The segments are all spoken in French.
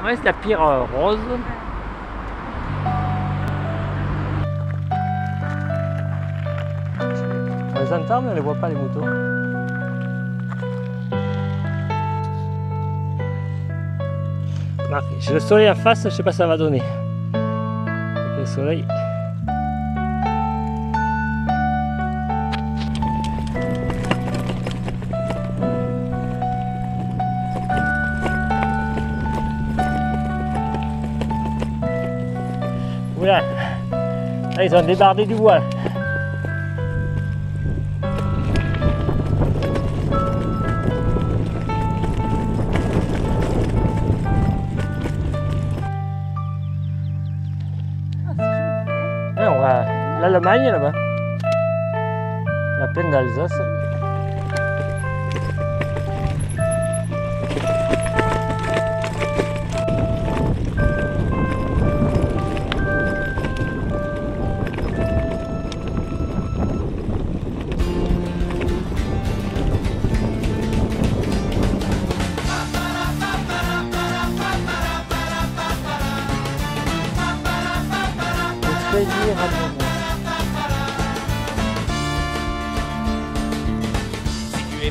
Ouais, c'est la pierre rose. On les entend, mais on les voit pas, les moutons. J'ai le soleil en face, je sais pas ce que ça va donner. Avec le soleil. Voilà. Là, ils ont débardé du voile. On va l'Allemagne là-bas, la plaine d'Alsace.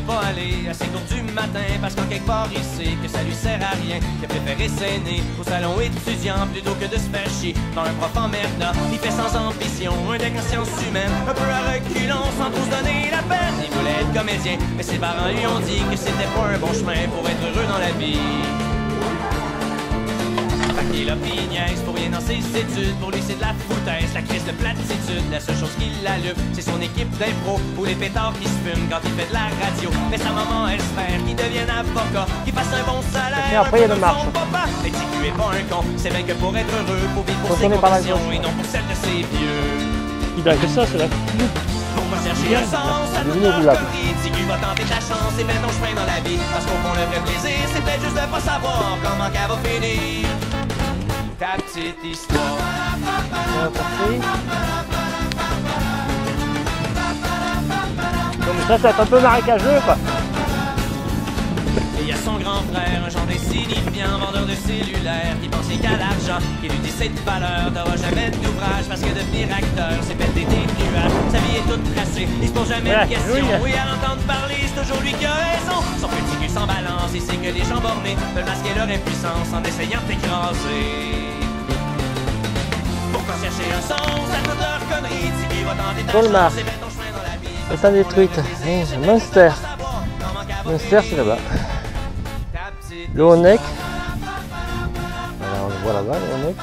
Pas aller à ses cours du matin parce qu'en quelque part il sait que ça lui sert à rien, qu'il a préféré s'aîner au salon étudiant plutôt que de se faire chier dans un prof emmerdant. Il fait sans ambition un deck en sciences humaines, un peu à reculons sans trop se donner la peine. Il voulait être comédien, mais ses parents lui ont dit que c'était pas un bon chemin pour être heureux dans la vie. Il a pignaise pour rien dans ses études. Pour lui c'est de la foutaise, la crise de platitude. La seule chose qui l'allume, c'est son équipe d'impro ou les pétards qui se fument quand il fait de la radio. Mais sa maman espère qu'il devienne avocat, qu'il fasse un bon salaire. Et après il y a le marche. Mais si tu es pas un con, c'est bien que pour être heureux, faut vivre pour ses conditions et non pour celle de ses vieux. Il a que ça, c'est là. Pourquoi chercher un sens à toute leur connerie? Si tu vas tenter ta chance, c'est bien ton chemin dans la vie. Parce qu'au fond le vrai plaisir, c'est peut-être juste de pas savoir comment qu'elle va finir. Ta petite histoire. Comme ça, c'est un peu marécageux, quoi. Et il y a son grand frère, un genre d'insignifiant, vendeur de cellulaire, qui pensait qu'à l'argent, qui lui dit c'est de valeur, t'auras jamais d'ouvrage, parce que devenir acteur, c'est péter des nuages. Sa vie est toute tracée, il se pose jamais de questions. Oui, à l'entendre parler, c'est toujours lui qui a raison. Son petit cul sans balance, il sait que les gens bornés veulent masquer leur impuissance en essayant de t'écraser. Pourquoi chercher un sens à toute leur connerie? Si qui va tenter ta chance, c'est bien ton chemin dans la vie. C'est un détruite. Munster. Munster, c'est là-bas. Le Honeck. Voilà, on le voit là-bas, le Honeck.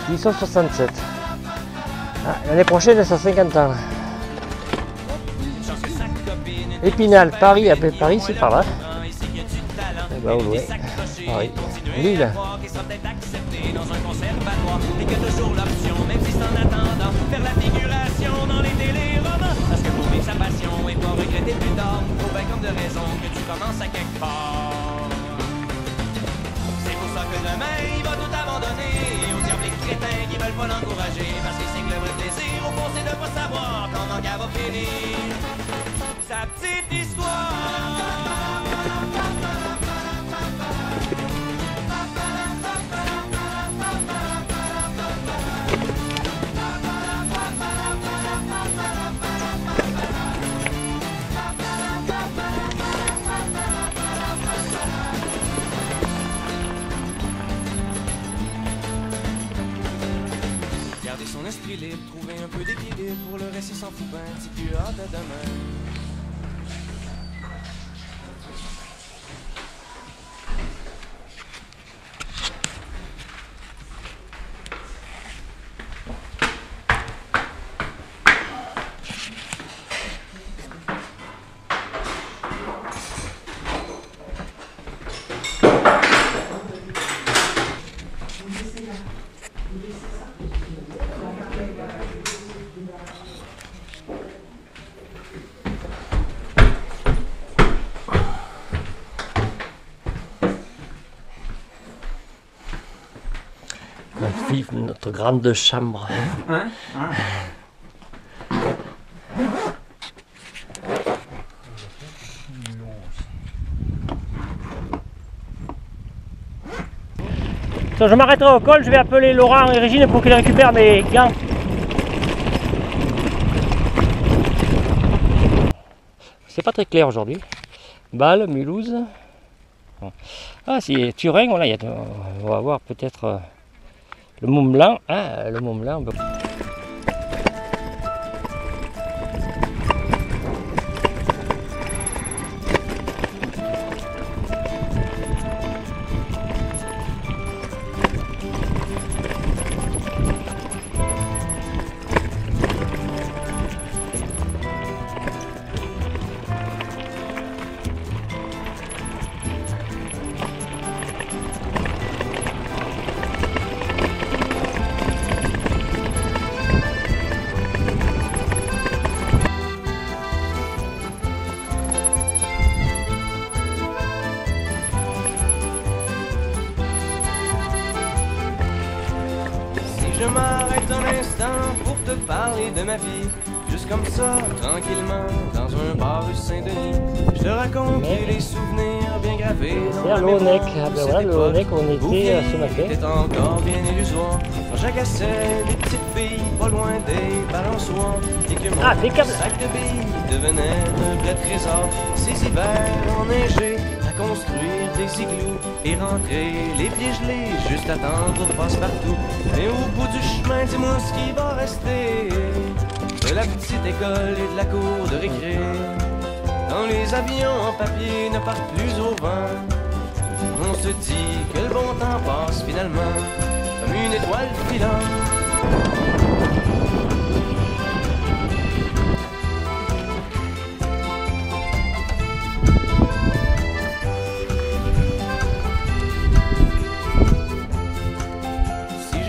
1867. Ah, l'année prochaine, ça a 50 ans. Épinal, Paris, après Paris, c'est par là. Et bah, au loin. Paris. Lille. Dans un conservatoire, et que toujours l'option, même si c'est en attendant, faire la figuration dans les téléromans. Parce que pour vivre sa passion et pas regretter plus tard, faut bien comme de raison que tu commences à quelque part. C'est pour ça que demain il va tout abandonner aux diables les crétins qui veulent pas l'encourager. Parce qu'il sait que le vrai plaisir au fond c'est de pas savoir comment qu'elle va finir sa petite histoire. Garder son esprit libre, trouver un peu d'équilibre, pour le reste il s'en fout ben, si tu as hâte à demain. Vive notre grande chambre. Hein? Hein? Je m'arrêterai au col, je vais appeler Laurent et Régine pour qu'ils récupèrent mes gants. C'est pas très clair aujourd'hui. Bâle, Mulhouse. Ah, c'est Turin, voilà, on va voir peut-être le Mont Blanc. Ah, le Mont Blanc. Je m'arrête un instant pour te parler de ma vie. Juste comme ça, tranquillement, dans un bar rue Saint-Denis. Je te raconte les souvenirs bien gravés dans C'est à ma Laonnec. mémoire. Ah ben voilà, Laonnec, on était ce matin. C'était encore bien illusoire. Quand j'agaçais des petites filles pas loin des balançoires. Et que mon sac de billes devenait un vrai trésor. Ces hivers enneigés à construire des igloos et rentrer les pieds gelés, juste attendre passe-partout. Mais au bout du chemin, dis-moi ce qui va rester de la petite école et de la cour de récré. Quand les avions en papier ne partent plus au vent, on se dit que le bon temps passe finalement comme une étoile filante.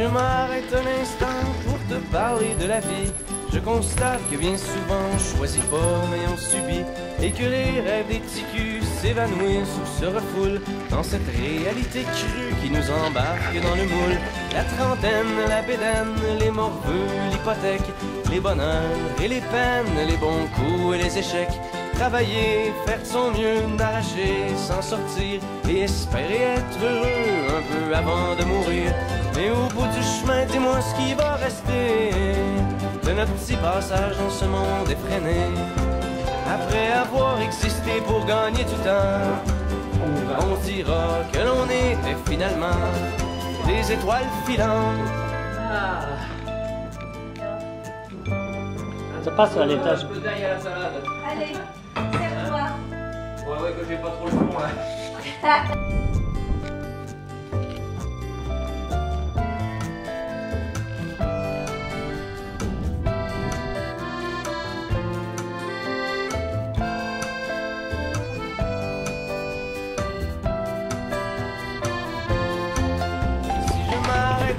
Je m'arrête un instant pour te parler de la vie. Je constate que bien souvent on choisit pas mais on subit, et que les rêves des petits culs s'évanouissent ou se refoulent dans cette réalité crue qui nous embarque dans le moule. La trentaine, la bédaine, les morveux, l'hypothèque, les bonheurs et les peines, les bons coups et les échecs. Travailler, faire de son mieux, d'arracher, s'en sortir et espérer être heureux un peu avant de mourir. Mais au bout du chemin, dis-moi ce qui va rester de notre petit passage dans ce monde effréné. Après avoir existé pour gagner du temps, on dira que l'on était finalement des étoiles filantes. Ça passe à l'étage. Allez, serre-toi. Ouais, que j'ai pas trop le fond là.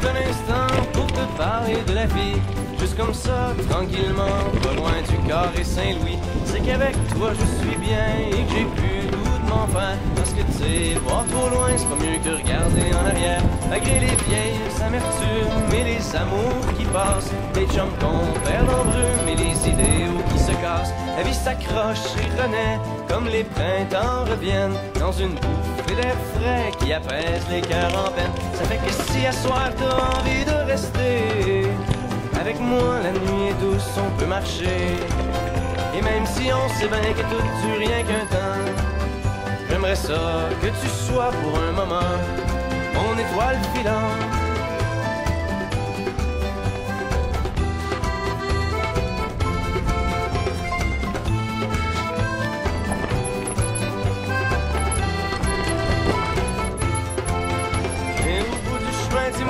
Un instant pour te parler de la vie, juste comme ça, tranquillement, pas loin du carré Saint-Louis. C'est qu'avec toi je suis bien et que j'ai plus le goût de m'en faire. Parce que tu sais, voir trop loin, c'est pas mieux que regarder en arrière. Malgré les vieilles amertumes et les amours qui passent, les chums qu'on perd en brume et les idéaux qui se cassent. La vie s'accroche et renaît comme les printemps reviennent dans une bouffée d'air frais qui apaise les cœurs en peine. Ça fait que si à soir t'as envie de rester avec moi, la nuit est douce, on peut marcher. Et même si on sait bien que tout dure rien qu'un temps, j'aimerais ça que tu sois pour un moment mon étoile filante.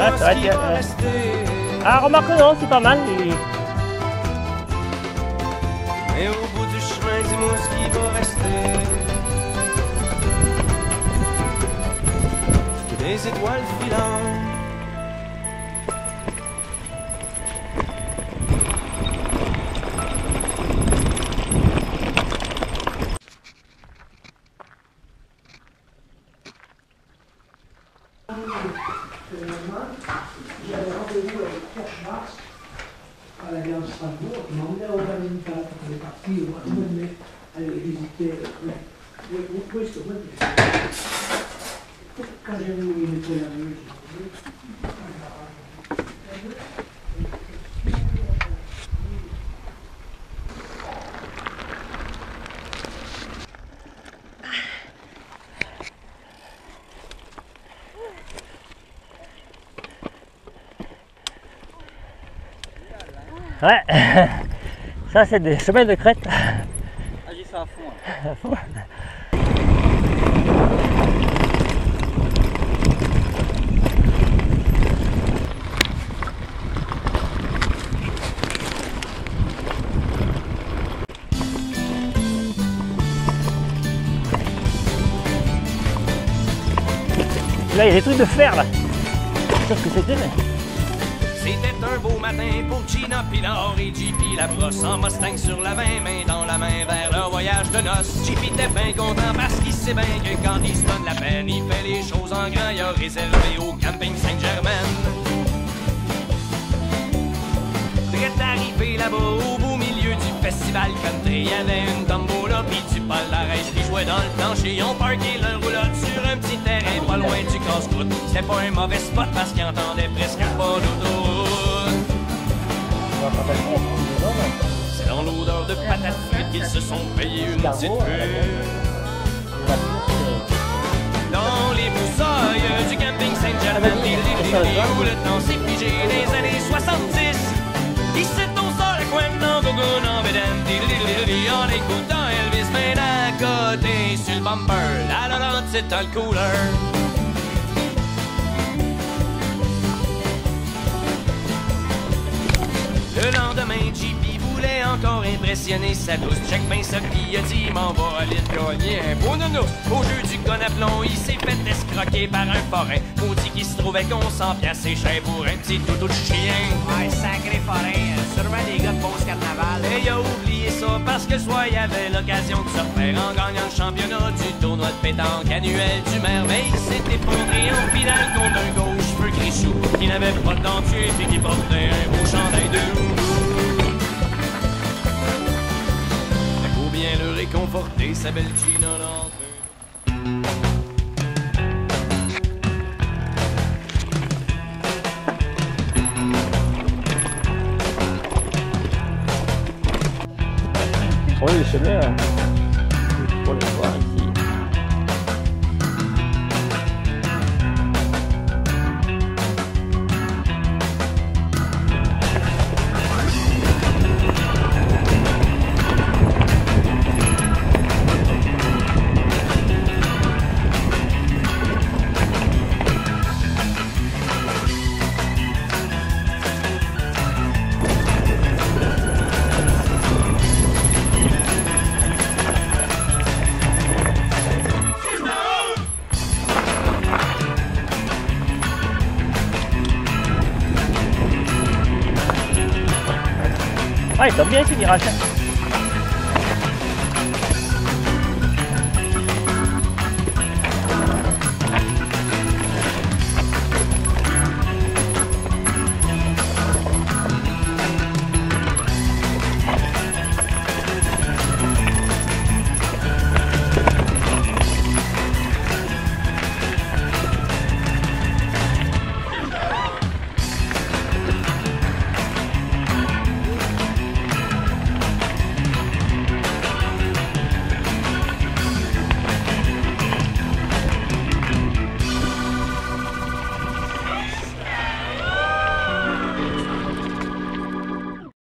Ah, ça va être... Ah, remarque, non, c'est pas mal. Et au bout du chemin, dis-moi ce qui va rester. Des étoiles filantes. J'avais rendez-vous avec Pierre Schwartz à la gare de Strasbourg. Il m'a emmené au Valentin. On est parti au mois de mai aller visiter. Où est-ce que moi Quand j'ai vu où il était la vue, Ouais, ça c'est des chemins de crête. Ah, j'ai ça à fond. À fond. Là, il y a des trucs de fer là. Je sais pas ce que c'était, mais. C'était un beau matin pour Gina Pilar et JP la brosse en Mustang sur la main dans la main vers leur voyage de noces. JP était bien content parce qu'il sait bien que quand il se donne la peine, il fait les choses en grand, il a réservé au camping Saint-Germain. Prêt arrivé là-bas au beau milieu du festival country, il y avait une tombola pis du palmarès qui jouait dans le plancher. Ils ont parké leur roulotte sur un petit terrain pas loin du casse-croûte. C'était pas un mauvais spot parce qu'ils entendaient presque pas d'autoroute. C'est dans l'odeur de patates frites qu'ils se sont payés une petite fuite. Dans les broussailles du camping Saint-Germain, où le temps s'est figé des années 70. Ici on sort la couenne en gogoon en bédaine, en écoutant Elvis ben à côté sur le bumper, la c'est dans le cooler. Le lendemain, JP voulait encore impressionner sa douce. Check ben ça qui a dit, m'en va aller te gagner un beau nounours. Au jeu du gonaplon, il s'est fait escroquer par un forain. Maudit qui se trouvait qu'on s'en piaçait cher pour un petit toutou de chien. Ouais, sacré forain, sûrement des gars de Beauce Carnaval. Et il a oublié ça parce que soit il avait l'occasion de se refaire en gagnant le championnat du tournoi de pétanque annuel du Merveille. Il s'est effondré en finale contre un gauche cheveux grichou qui n'avait pas de dentier et qui portait un beau chandail de loup. Faut bien le réconforter, sa belle Gina d'entrée. Oui, les chemins, pour le voir ici. Ah, il tombe bien ce virage.